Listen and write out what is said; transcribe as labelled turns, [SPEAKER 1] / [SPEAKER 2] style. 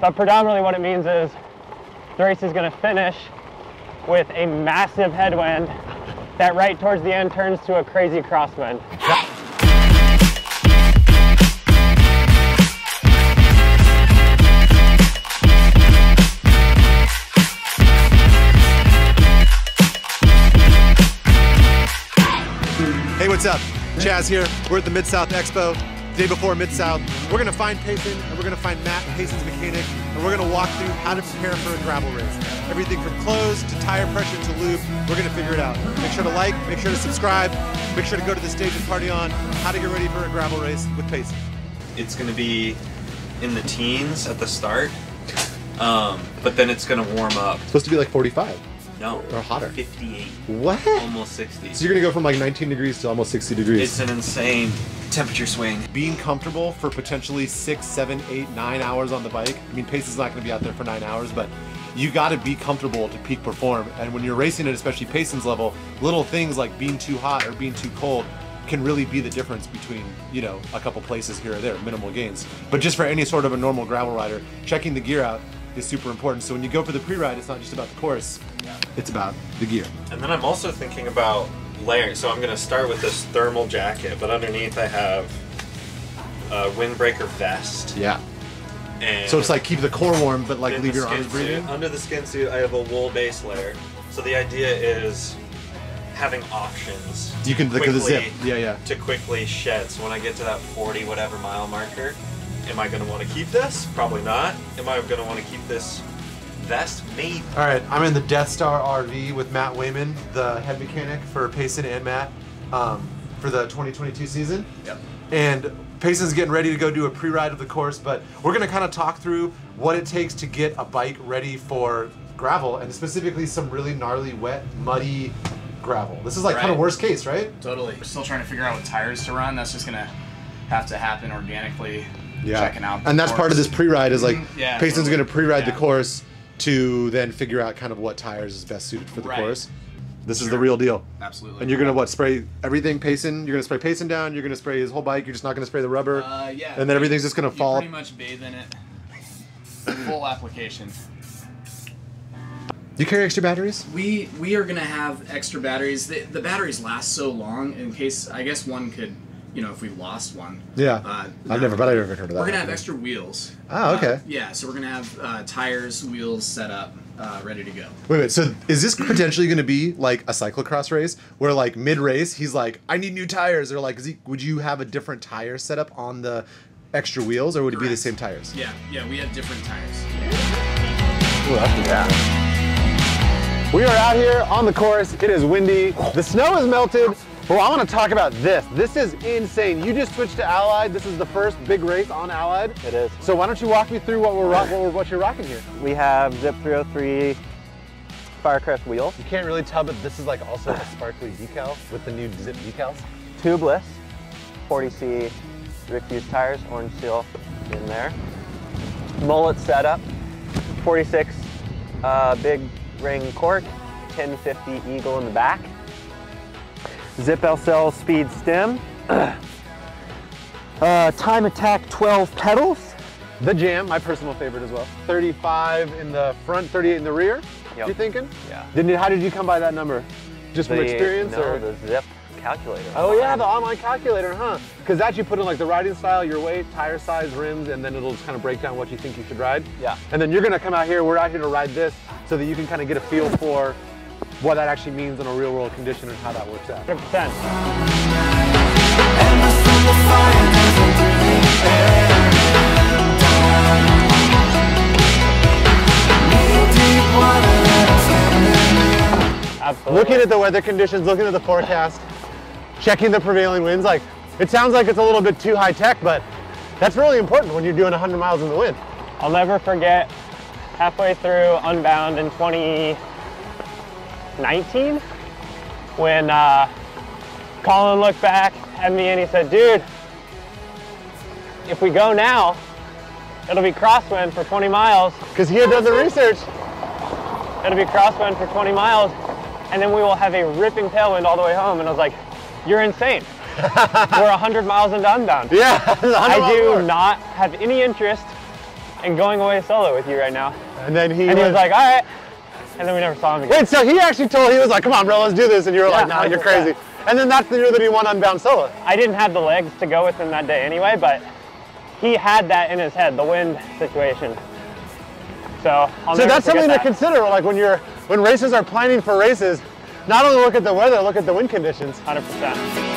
[SPEAKER 1] But predominantly what it means is the race is going to finish with a massive headwind that right towards the end turns to a crazy crosswind.
[SPEAKER 2] Hey, what's up? Chaz here. We're at the Mid-South Expo. Day before Mid-South, we're gonna find Payson and we're gonna find Matt, Payson's mechanic, and we're gonna walk through how to prepare for a gravel race. Everything from clothes to tire pressure to lube, we're gonna figure it out. Make sure to like, make sure to subscribe, make sure to go to the stage and party on how to get ready for a gravel race with Payson.
[SPEAKER 3] It's gonna be in the teens at the start, but then it's gonna warm up.
[SPEAKER 2] It's supposed to be like 45.
[SPEAKER 3] No.
[SPEAKER 2] Or hotter.
[SPEAKER 3] 58.
[SPEAKER 2] What?
[SPEAKER 3] Almost 60.
[SPEAKER 2] So you're gonna go from like 19 degrees to almost 60 degrees.
[SPEAKER 3] It's an insane temperature swing.
[SPEAKER 2] Being comfortable for potentially 6, 7, 8, 9 hours on the bike. I mean, Payson's not gonna be out there for 9 hours, but you gotta be comfortable to peak perform. And when you're racing at especially Payson's level, little things like being too hot or being too cold can really be the difference between, you know, a couple places here or there, minimal gains. But just for any sort of a normal gravel rider, checking the gear out is super important. So when you go for the pre-ride, it's not just about the course, it's about the gear.
[SPEAKER 3] And then I'm also thinking about layering. So I'm going to start with this thermal jacket, but underneath I have a windbreaker vest.
[SPEAKER 2] Yeah.
[SPEAKER 3] And
[SPEAKER 2] so it's like keep the core warm, but like leave your arms breathing?
[SPEAKER 3] Under the skin suit, I have a wool base layer. So the idea is having options.
[SPEAKER 2] You can look at the zip. Yeah.
[SPEAKER 3] To quickly shed. So when I get to that 40 whatever mile marker, am I going to want to keep this? Probably not. Am I going to want to keep this vest? Maybe.
[SPEAKER 2] All right, I'm in the Death Star RV with Matt Wayman, the head mechanic for Payson and Matt for the 2022 season.
[SPEAKER 3] Yep.
[SPEAKER 2] And Payson's getting ready to go do a pre-ride of the course, but we're going to kind of talk through what it takes to get a bike ready for gravel, and specifically some really gnarly, wet, muddy gravel. This is like kind of worst case, right?
[SPEAKER 4] Totally. We're still trying to figure out what tires to run. That's just going to have to happen organically. Checking out
[SPEAKER 2] and that's part of this pre-ride is like Payson's
[SPEAKER 4] totally.
[SPEAKER 2] going to pre-ride the course to then figure out kind of what tires is best suited for the course. This is the real deal.
[SPEAKER 4] Absolutely.
[SPEAKER 2] And you're gonna spray everything Payson? You're gonna spray Payson down, you're gonna spray his whole bike, you're just not gonna spray the rubber?
[SPEAKER 4] Yeah.
[SPEAKER 2] And then everything's just gonna fall?
[SPEAKER 4] Pretty much bathe in it. Full application.
[SPEAKER 2] Do you carry extra batteries?
[SPEAKER 4] We are gonna have extra batteries. The batteries last so long in case, I guess one could, you know, if we lost one.
[SPEAKER 2] Yeah. I've never heard of that.
[SPEAKER 4] We're gonna have extra wheels.
[SPEAKER 2] Oh, okay.
[SPEAKER 4] Yeah, so we're gonna have tires, wheels set up, ready to go.
[SPEAKER 2] Wait, so is this potentially gonna be like a cyclocross race where like mid-race he's like, I need new tires, or like, would you have a different tire setup on the extra wheels, or would it be the same tires?
[SPEAKER 4] Yeah, we have different tires.
[SPEAKER 1] Ooh, that's we are out here on the course. It is windy. The snow is melted. Well, I want to talk about this. This is insane. You just switched to Allied. This is the first big race on Allied.
[SPEAKER 5] It is.
[SPEAKER 1] So why don't you walk me through what you're rocking here?
[SPEAKER 5] We have Zipp 303 Firecrest wheels.
[SPEAKER 1] You can't really tell, but this is like also a sparkly decal with the new Zipp decals.
[SPEAKER 5] Tubeless, 40C Rick Hughes tires, orange seal in there. Mullet setup, 46 big ring cork, 1050 Eagle in the back. Zipp LCL speed stem. Time Attack 12 pedals.
[SPEAKER 1] The Jam, my personal favorite as well. 35 in the front, 38 in the rear.
[SPEAKER 5] Yep.
[SPEAKER 1] You thinking?
[SPEAKER 5] Yeah.
[SPEAKER 1] How did you come by that number? Just from experience?
[SPEAKER 5] No,
[SPEAKER 1] or?
[SPEAKER 5] the Zipp calculator.
[SPEAKER 1] Oh yeah, the online calculator, huh? Because that you put in like the riding style, your weight, tire size, rims, and then it'll just kind of break down what you think you should ride.
[SPEAKER 5] Yeah.
[SPEAKER 1] And then you're gonna come out here, we're out here to ride this so that you can kind of get a feel for what that actually means in a real world condition and how that works out. 100%. Absolutely. Looking at the weather conditions, looking at the forecast, checking the prevailing winds, like it sounds like it's a little bit too high tech, but that's really important when you're doing 100 miles in the wind.
[SPEAKER 6] I'll never forget halfway through Unbound in 2019 when Colin looked back at me and he said, dude, if we go now, it'll be crosswind for 20 miles.
[SPEAKER 1] Because he had done the research.
[SPEAKER 6] It'll be crosswind for 20 miles, and then we will have a ripping tailwind all the way home. And I was like, you're insane. We're 100 miles into Unbound.
[SPEAKER 1] Yeah.
[SPEAKER 6] I do not have any interest and going away solo with you right now.
[SPEAKER 1] And then he
[SPEAKER 6] And he was like, all right. And then we never saw him again.
[SPEAKER 1] wait, so he actually he was like, come on, bro, let's do this. And you were like, nah, you're
[SPEAKER 6] 100%.
[SPEAKER 1] crazy. And then that's the year that he won Unbound solo.
[SPEAKER 6] I didn't have the legs to go with him that day anyway, but he had that in his head, the wind situation. So
[SPEAKER 1] that's something to consider, like when races are planning for races, not only look at the weather, look at the wind conditions.
[SPEAKER 6] 100%.